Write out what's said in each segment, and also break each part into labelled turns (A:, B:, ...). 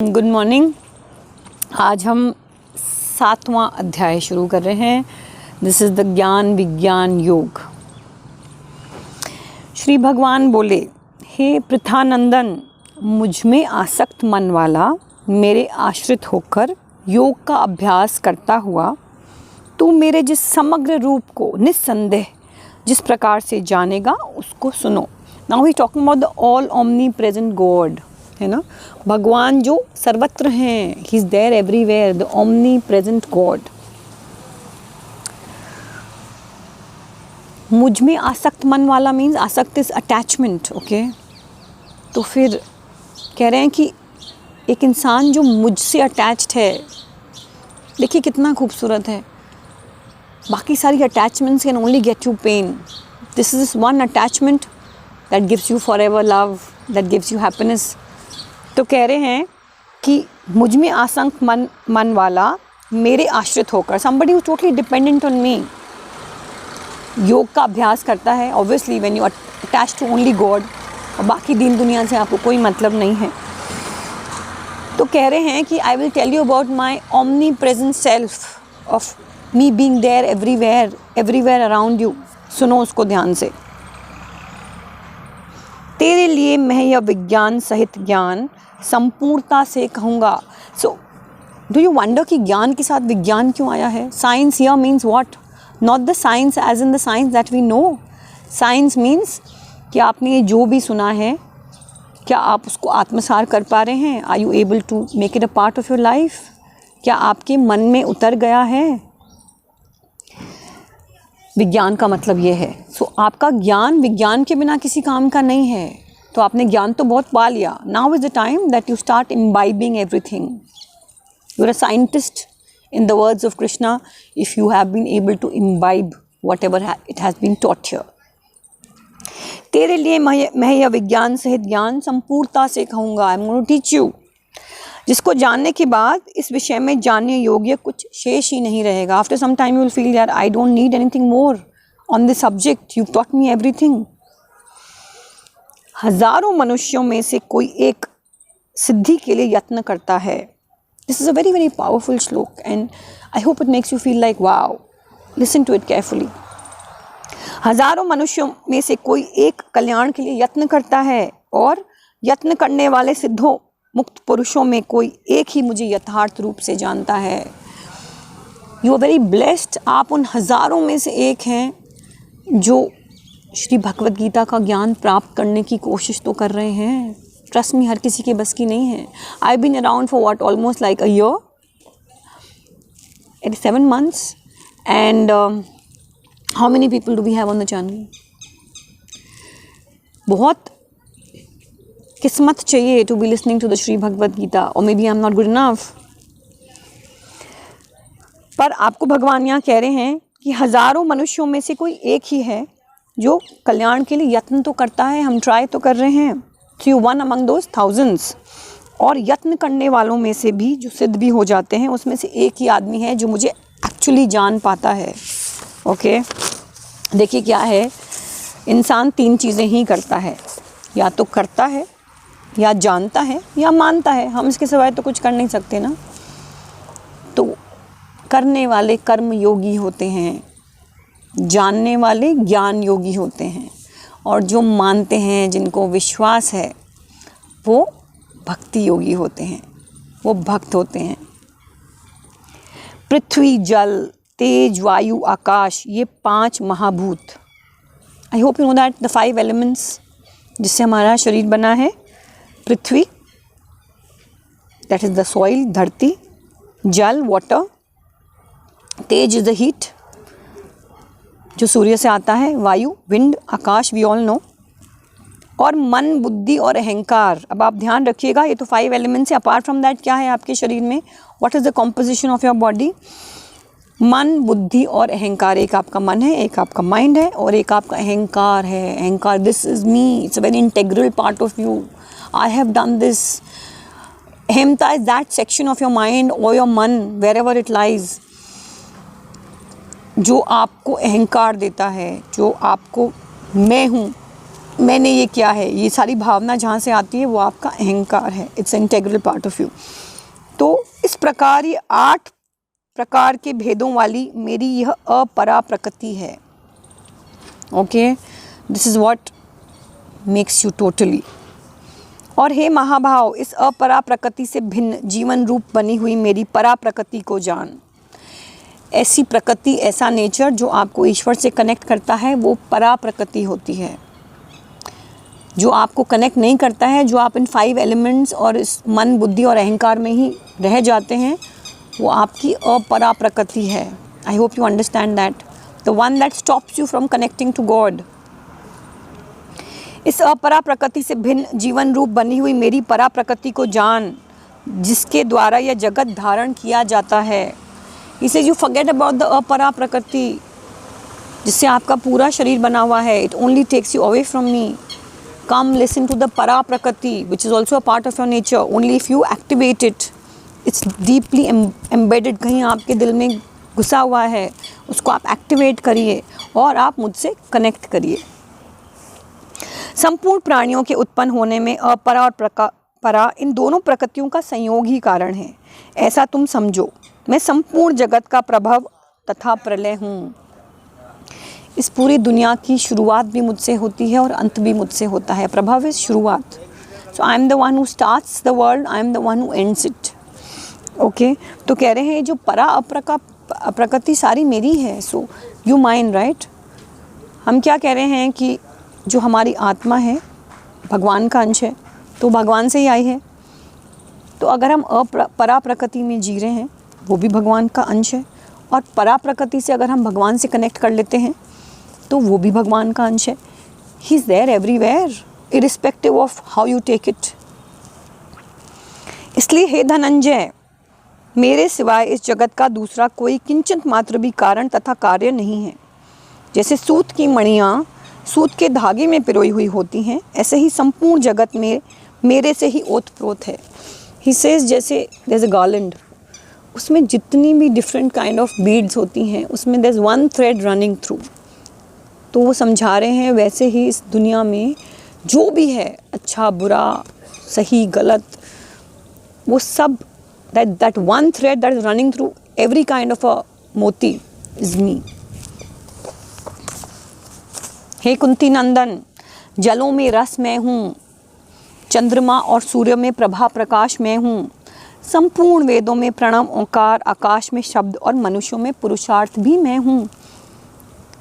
A: Good morning. आज हम 7वां अध्याय शुरू कर रहे हैं। दिस इज़ द ज्ञान विज्ञान योग। श्री भगवान बोले, हे पृथानंदन, मुझ में आसक्त मन वाला मेरे आश्रित होकर योग का अभ्यास करता हुआ तू मेरे जिस समग्र रूप को निस्संदेह जिस प्रकार से जानेगा उसको सुनो। Now he talking about the all omnipresent God, है ना। भगवान जो सर्वत्र हैं, he is there everywhere, the omnipresent God. मुझ में आसक्त मन वाला मीन्स आसक्त इज अटैचमेंट, ओके। तो फिर कह रहे हैं कि एक इंसान जो मुझसे अटैच्ड है, देखिए कितना खूबसूरत है। बाकी सारी attachments can only get you pain. This is one attachment that gives you forever love, that gives you happiness. तो कह रहे हैं कि मुझ में आसक्त मन वाला मेरे आश्रित होकर, somebody who is totally dependent on me, योग का अभ्यास करता है। Obviously when you attach to only God, और बाकी दीन दुनिया से आपको कोई मतलब नहीं है। तो कह रहे हैं कि I will tell you about my omnipresent self of me being there everywhere around you. सुनो उसको ध्यान से। तेरे लिए मैं यह विज्ञान सहित ज्ञान संपूर्णता से कहूँगा। सो डू यू वंडर कि ज्ञान के साथ विज्ञान क्यों आया है? Science here means what? Not the science as in the science that we know. Science means कि आपने जो भी सुना है, क्या आप उसको आत्मसार कर पा रहे हैं? Are you able to make it a part of your life? क्या आपके मन में उतर गया है? विज्ञान का मतलब ये है। सो आपका ज्ञान विज्ञान के बिना किसी काम का नहीं है। तो आपने ज्ञान तो बहुत पा लिया। Now is the time that you start imbibing everything. You are a scientist in the words of Krishna if you have been able to imbibe whatever it has been taught here. तेरे लिए मैं यह विज्ञान सहित ज्ञान संपूर्णता से कहूँगा। I am going to teach you, जिसको जानने के बाद इस विषय में जानने योग्य कुछ शेष ही नहीं रहेगा। After some time you will feel यार I don't need anything more on this subject, you taught me everything. हजारों मनुष्यों में से कोई एक सिद्धि के लिए यत्न करता है। This is a very very powerful shloka and I hope it makes you feel like wow, listen to it carefully. हजारों मनुष्यों में से कोई एक कल्याण के लिए यत्न करता है, और यत्न करने वाले सिद्धों मुक्त पुरुषों में कोई एक ही मुझे यथार्थ रूप से जानता है। You are very blessed. आप उन हजारों में से एक हैं जो श्री भगवद गीता का ज्ञान प्राप्त करने की कोशिश तो कर रहे हैं। ट्रस्ट मी, हर किसी के बस की नहीं है। I been around for what almost like a year, 7 months, and how many people do we have on the channel? बहुत किस्मत चाहिए to be listening to the Shri Bhagavad Gita, or maybe I'm not good enough। पर आपको भगवान यहाँ कह रहे हैं कि हजारों मनुष्यों में से कोई एक ही है जो कल्याण के लिए यत्न तो करता है। हम ट्राई तो कर रहे हैं। So you one among those thousands। और यत्न करने वालों में से भी जो सिद्ध भी हो जाते हैं, उसमें से एक ही आदमी है जो मुझे एक्चुअली जान पाता है। ओके, देखिए क्या है, इंसान 3 चीज़ें ही करता है, या तो करता है, या जानता है, या मानता है। हम इसके सिवाय तो कुछ कर नहीं सकते ना। तो करने वाले कर्म योगी होते हैं, जानने वाले ज्ञान योगी होते हैं, और जो मानते हैं, जिनको विश्वास है, वो भक्ति योगी होते हैं, वो भक्त होते हैं। पृथ्वी, जल, तेज, वायु, आकाश, ये 5 महाभूत। I hope you know that the 5 elements जिससे हमारा शरीर बना है। पृथ्वी, दैट इज़ द सॉइल, धरती। जल, वाटर। तेज इज़ द हीट, जो सूर्य से आता है। वायु, विंड, आकाश, वी ऑल नो। और मन, बुद्धि और अहंकार। अब आप ध्यान रखिएगा, ये तो 5 एलिमेंट्स है। अपार्ट फ्रॉम दैट क्या है आपके शरीर में? What is the composition of your body? मन, बुद्धि और अहंकार। एक आपका मन है, एक आपका माइंड है, और एक आपका अहंकार है। अहंकार, this is me, it's a very integral part of you. I have done this. अहमता is that section of your mind और योर मन, वेर एवर इट लाइज, जो आपको अहंकार देता है, जो आपको मैं हूँ मैंने ये किया है, ये सारी भावना जहाँ से आती है वो आपका अहंकार है। It's integral part of you. तो इस प्रकार ये 8 प्रकार के भेदों वाली मेरी यह अपरा प्रकृति है। Okay, this is what makes you totally. और हे महाभाव, इस अपरा प्रकृति से भिन्न जीवन रूप बनी हुई मेरी परा प्रकृति को जान। ऐसी प्रकृति, ऐसा नेचर जो आपको ईश्वर से कनेक्ट करता है, वो परा प्रकृति होती है। जो आपको कनेक्ट नहीं करता है, जो आप इन 5 एलिमेंट्स और इस मन, बुद्धि और अहंकार में ही रह जाते हैं, वो आपकी अपरा प्रकृति है। I hope you understand that. The one that stops you from connecting to God. इस अपरा प्रकृति से भिन्न जीवन रूप बनी हुई मेरी परा प्रकृति को जान, जिसके द्वारा यह जगत धारण किया जाता है। इसे यू फॉरगेट अबाउट द अपरा प्रकृति, जिससे आपका पूरा शरीर बना हुआ है। It only takes you away from me. Come listen to the परा प्रकृति which is also a part of your nature. Only if you activate it, it's deeply embedded, कहीं आपके दिल में घुसा हुआ है, उसको आप एक्टिवेट करिए और आप मुझसे कनेक्ट करिए। संपूर्ण प्राणियों के उत्पन्न होने में अपरा और परा, इन दोनों प्रकृतियों का संयोग ही कारण है। ऐसा तुम समझो। मैं संपूर्ण जगत का प्रभव तथा प्रलय हूँ। इस पूरी दुनिया की शुरुआत भी मुझसे होती है और अंत भी मुझसे होता है। प्रभव इज शुरुआत। So I am the one who starts the world, I am the one who ends it. Okay, तो कह रहे हैं जो परा अपरा प्रकृति सारी मेरी है। So you mind, right. हम क्या कह रहे हैं कि जो हमारी आत्मा है भगवान का अंश है, तो भगवान से ही आई है। तो अगर हम परा प्रकृति में जी रहे हैं, वो भी भगवान का अंश है। और परा प्रकृति से अगर हम भगवान से कनेक्ट कर लेते हैं, तो वो भी भगवान का अंश है। He is there everywhere, irrespective of how you take it. इसलिए हे धनंजय, मेरे सिवाय इस जगत का दूसरा कोई किंचित मात्र भी कारण तथा कार्य नहीं है। जैसे सूत की मणियाँ सूत के धागे में पिरोई हुई होती हैं, ऐसे ही संपूर्ण जगत में मेरे से ही ओतप्रोत है। ही सेज, जैसे देयर इज अ गार्लैंड, उसमें जितनी भी डिफरेंट काइंड ऑफ बीड्स होती हैं, उसमें there is one thread running through. तो वो समझा रहे हैं वैसे ही इस दुनिया में जो भी है, अच्छा बुरा, सही गलत, वो सब that one thread that is running through every kind of a moti is me. हे कुंती नंदन, जलों में रस मैं हूँ, चंद्रमा और सूर्य में प्रभा प्रकाश मैं हूँ, संपूर्ण वेदों में प्रणव ओंकार, आकाश में शब्द और मनुष्यों में पुरुषार्थ भी मैं हूँ।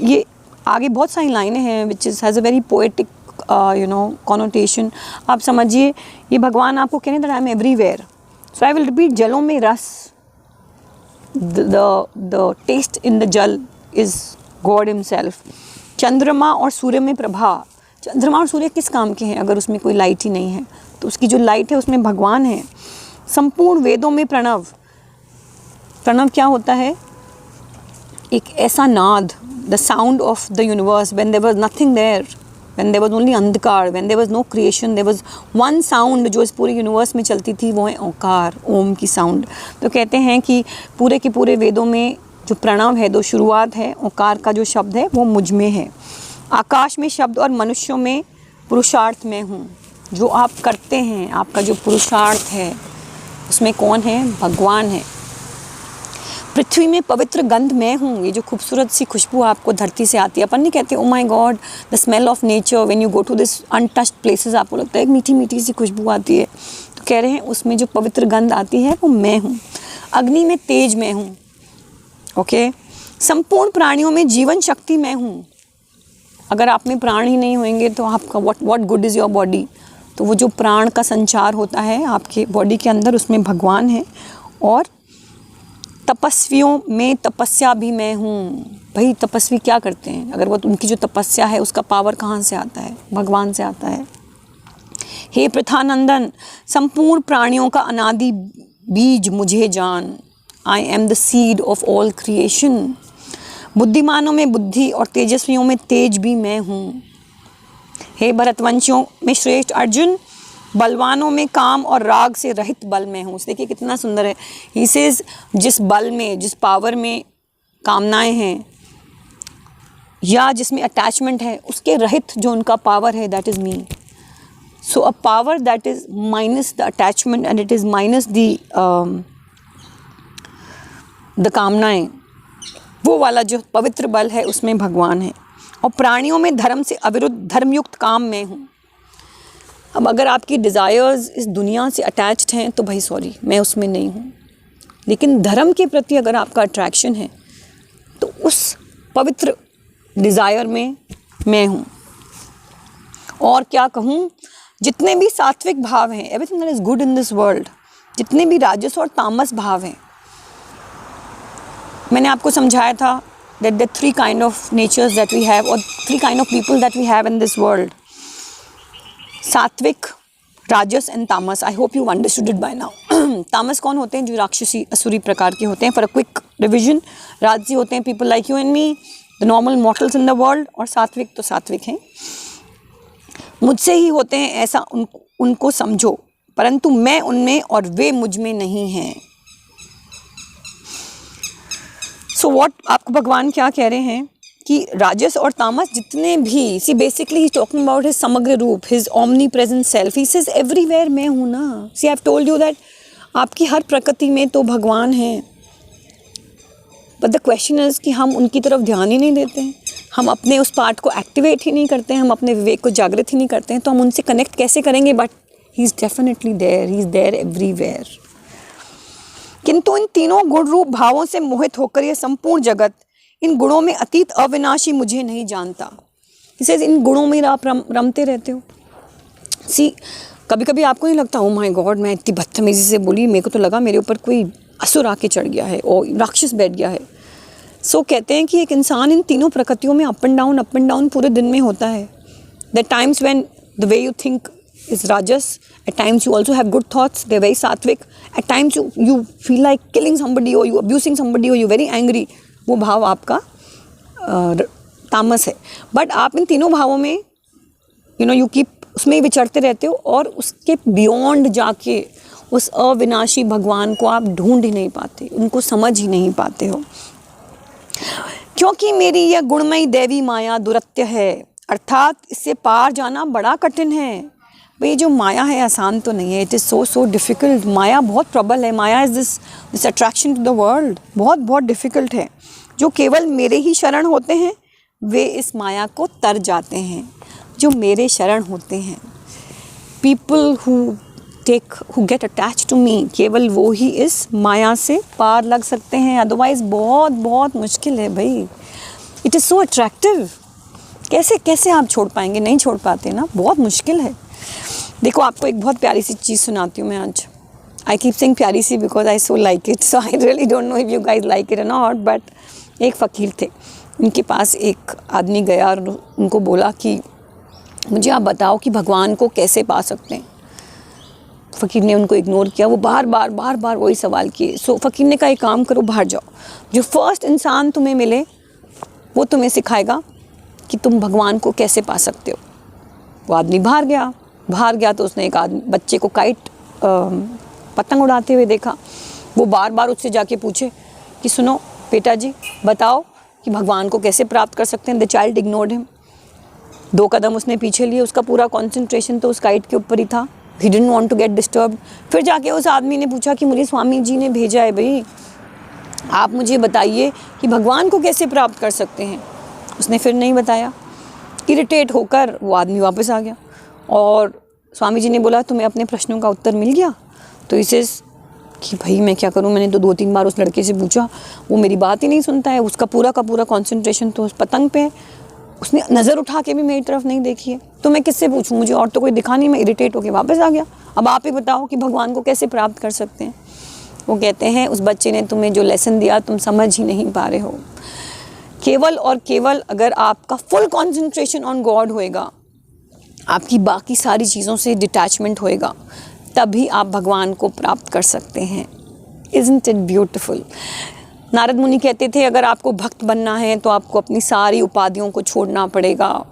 A: ये आगे बहुत सारी लाइनें हैं which is has a very poetic connotation. आप समझिए, ये भगवान आपको कहने that I am everywhere. So I will repeat, जलों में रस, द टेस्ट इन द जल इज़ गॉड हिमसेल्फ। चंद्रमा और सूर्य में प्रभा, चंद्रमा और सूर्य किस काम के हैं अगर उसमें कोई लाइट ही नहीं है, तो उसकी जो लाइट है उसमें भगवान है। संपूर्ण वेदों में प्रणव, प्रणव क्या होता है? एक ऐसा नाद, the sound of the universe, when there was nothing there, when there was only अंधकार, when there was no creation, there was one sound जो इस पूरे यूनिवर्स में चलती थी, वो है ओंकार, ओम की साउंड। तो कहते हैं कि पूरे के पूरे वेदों में जो प्रणव है, जो शुरुआत है, ओंकार का जो शब्द है, वो मुझ में है। आकाश में शब्द और मनुष्यों में पुरुषार्थ में हूँ। जो आप करते हैं, आपका जो पुरुषार्थ है, उसमें कौन है? भगवान है। पृथ्वी में पवित्र गंध मैं हूँ। ये जो खूबसूरत सी खुशबू आपको धरती से आती है, अपन नहीं कहते oh my God the smell of nature when you go to this untouched places, आपको लगता है एक मीठी मीठी सी खुशबू आती है। तो कह रहे हैं उसमें जो पवित्र गंध आती है वो मैं हूँ। अग्नि में तेज मैं हूँ। ओके, संपूर्ण प्राणियों में जीवन शक्ति मैं हूँ। अगर आप में प्राण ही नहीं होंगे तो आपका what good is your body. तो वो जो प्राण का संचार होता है आपके बॉडी के अंदर, उसमें भगवान है। और तपस्वियों में तपस्या भी मैं हूँ। भाई तपस्वी क्या करते हैं? अगर वो उनकी जो तपस्या है उसका पावर कहाँ से आता है? भगवान से आता है। हे पृथानंदन, संपूर्ण प्राणियों का अनादि बीज मुझे जान। आई am the seed of all creation. बुद्धिमानों में बुद्धि और तेजस्वियों में तेज भी मैं हूँ। हे भरतवंशियों में श्रेष्ठ अर्जुन, बलवानों में काम और राग से रहित बल में हूँ। देखिए कितना सुंदर है। ही सेज जिस बल में, जिस पावर में कामनाएं हैं, या जिसमें अटैचमेंट है, उसके रहित जो उनका पावर है, that is me. So a power that is minus the attachment and it is minus the कामनाएं, वो वाला जो पवित्र बल है उसमें भगवान है. और प्राणियों में धर्म से अविरुद्ध धर्मयुक्त काम मैं हूँ. अब अगर आपकी डिज़ायर्स इस दुनिया से अटैच्ड हैं तो भाई सॉरी, मैं उसमें नहीं हूँ. लेकिन धर्म के प्रति अगर आपका अट्रैक्शन है तो उस पवित्र डिज़ायर में मैं हूँ. और क्या कहूँ, जितने भी सात्विक भाव हैं, everything that is good in this world, जितने भी राजस और तामस भाव हैं, मैंने आपको समझाया था that the three kind of natures that we have or three kind of people that we have in this world, सात्विक, राजस एंड तामस. आई hope you understood it by now. तामस कौन होते हैं? जो राक्षसी असुरी प्रकार के होते हैं. फॉर अ क्विक रिविजन, राजसी होते हैं people like you and me, the normal mortals in the world. और सात्विक तो सात्विक हैं, मुझसे ही होते हैं ऐसा उनको समझो, परंतु मैं उनमें और वे मुझ में नहीं हैं. सो व्हाट, आपको भगवान क्या कह रहे हैं कि राजस और तामस जितने भी, see basically he talking about his समग्र रूप, his omnipresent self. He says everywhere मैं हूँ ना. See I have told you that आपकी हर प्रकृति में तो भगवान है, बट द क्वेश्चन इज़ कि हम उनकी तरफ ध्यान ही नहीं देते हैं, हम अपने उस पार्ट को एक्टिवेट ही नहीं करते हैं, हम अपने विवेक को जागृत ही नहीं करते हैं. तो हम उनसे कनेक्ट कैसे करेंगे? But he is definitely there, he is there everywhere. किंतु इन तीनों गुण रूप भावों से मोहित होकर यह संपूर्ण जगत इन गुणों में अतीत अविनाशी मुझे नहीं जानता. इसे इन गुणों में आप रमते रहते हो. सी, कभी कभी आपको नहीं लगता ओ माय गॉड मैं इतनी बदतमीजी से बोली, मेरे को तो लगा मेरे ऊपर कोई असुर आके चढ़ गया है और राक्षस बैठ गया है. सो कहते हैं कि एक इंसान इन तीनों प्रकृतियों में अप एंड डाउन पूरे दिन में होता है. The times when the way you think is rajas, at times you also have good thoughts, they're very sattvic, at times you feel like killing somebody or you abusing somebody or you very angry, वो भाव आपका तामस है. But आप इन तीनों भावों में you keep उसमें ही विचरते रहते हो और उसके बियॉन्ड जाके उस अविनाशी भगवान को आप ढूंढ ही नहीं पाते, उनको समझ ही नहीं पाते हो. क्योंकि मेरी यह गुणमयी देवी माया दुरत्य है, अर्थात इससे पार जाना बड़ा कठिन है. भाई जो माया है आसान तो नहीं है, इट इज़ सो डिफ़िकल्ट. माया बहुत ट्रबल है. माया is this attraction to the world, बहुत डिफ़िकल्ट है. जो केवल मेरे ही शरण होते हैं वे इस माया को तर जाते हैं. जो मेरे शरण होते हैं, people who get attach to me, केवल वो ही इस माया से पार लग सकते हैं. अदरवाइज़ बहुत मुश्किल है भाई. It is so attractive. कैसे आप छोड़ पाएंगे? नहीं छोड़ पाते ना, बहुत मुश्किल है. देखो आपको एक बहुत प्यारी सी चीज़ सुनाती हूँ मैं आज. आई कीप सेइंग प्यारी see because I so like it, so I really don't know if you guys like it or not. But एक फ़कीर थे, उनके पास एक आदमी गया और उनको बोला कि मुझे आप बताओ कि भगवान को कैसे पा सकते हैं. फ़कीर ने उनको इग्नोर किया. वो बार बार वही सवाल किए. सो फ़कीर ने कहा एक काम करो, बाहर जाओ, जो फर्स्ट इंसान तुम्हें मिले वो तुम्हें सिखाएगा कि तुम भगवान को कैसे पा सकते हो. वो आदमी बाहर गया तो उसने एक बच्चे को पतंग उड़ाते हुए देखा. वो बार उससे जाके पूछे कि सुनो बेटा जी, बताओ कि भगवान को कैसे प्राप्त कर सकते हैं. The child ignored him. 2 कदम उसने पीछे लिए, उसका पूरा कंसंट्रेशन तो उस काइट के ऊपर ही था. He didn't want to get disturbed. फिर जाके उस आदमी ने पूछा कि मुझे स्वामी जी ने भेजा है भाई, आप मुझे बताइए कि भगवान को कैसे प्राप्त कर सकते हैं. उसने फिर नहीं बताया. इरिटेट होकर वो आदमी वापस आ गया और स्वामी जी ने बोला तुम्हें अपने प्रश्नों का उत्तर मिल गया. तो इसे कि भाई मैं क्या करूं, मैंने तो 2-3 बार उस लड़के से पूछा, वो मेरी बात ही नहीं सुनता है. उसका पूरा का पूरा कंसंट्रेशन तो उस पतंग पे है. उसने नज़र उठा के भी मेरी तरफ नहीं देखी है. तो मैं किससे पूछूं, मुझे और तो कोई दिखा नहीं. मैं इरिटेट होकर वापस आ गया. अब आप ही बताओ कि भगवान को कैसे प्राप्त कर सकते हैं. वो कहते हैं उस बच्चे ने तुम्हें जो लेसन दिया तुम समझ ही नहीं पा रहे हो. केवल और केवल अगर आपका फुल कंसंट्रेशन ऑन गॉड होएगा, आपकी बाकी सारी चीज़ों से डिटैचमेंट होएगा, तभी आप भगवान को प्राप्त कर सकते हैं. Isn't it beautiful. नारद मुनि कहते थे अगर आपको भक्त बनना है तो आपको अपनी सारी उपाधियों को छोड़ना पड़ेगा.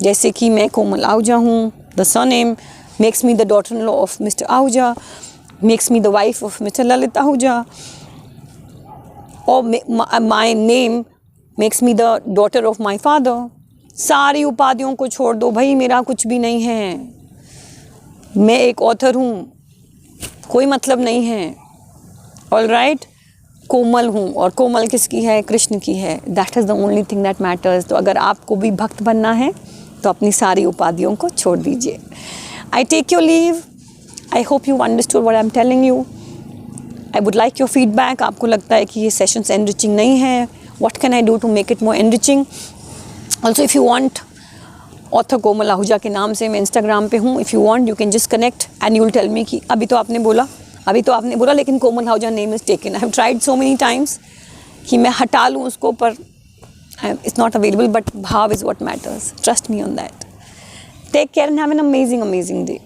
A: जैसे कि मैं कोमल आहूजा हूँ, the surname makes me the daughter in law of mister Ahuja, makes me the wife of mister Lalit Ahuja, और my name makes me the daughter of my father. सारी उपाधियों को छोड़ दो भाई, मेरा कुछ भी नहीं है, मैं एक ऑथर हूँ, कोई मतलब नहीं है। ऑल राइट, कोमल हूँ, और कोमल किसकी है? कृष्ण की है। That is the only thing that matters. तो अगर आपको भी भक्त बनना है तो अपनी सारी उपाधियों को छोड़ दीजिए। I take your leave. I hope you understood what I am telling you. I would like your feedback. आपको लगता है कि ये सेशंस एनरिचिंग नहीं है? What can I do to make it more enriching? Also if you want, author Komal Ahuja के नाम से मैं इंस्टाग्राम पे हूँ। If you want you can just connect and you will tell me कि अभी तो आपने बोला लेकिन Komal Ahuja name is taken. I have tried so many times कि मैं हटा लूँ उसको, पर it's not available, but bhav is what matters. Trust me on that. Take care and have an amazing day.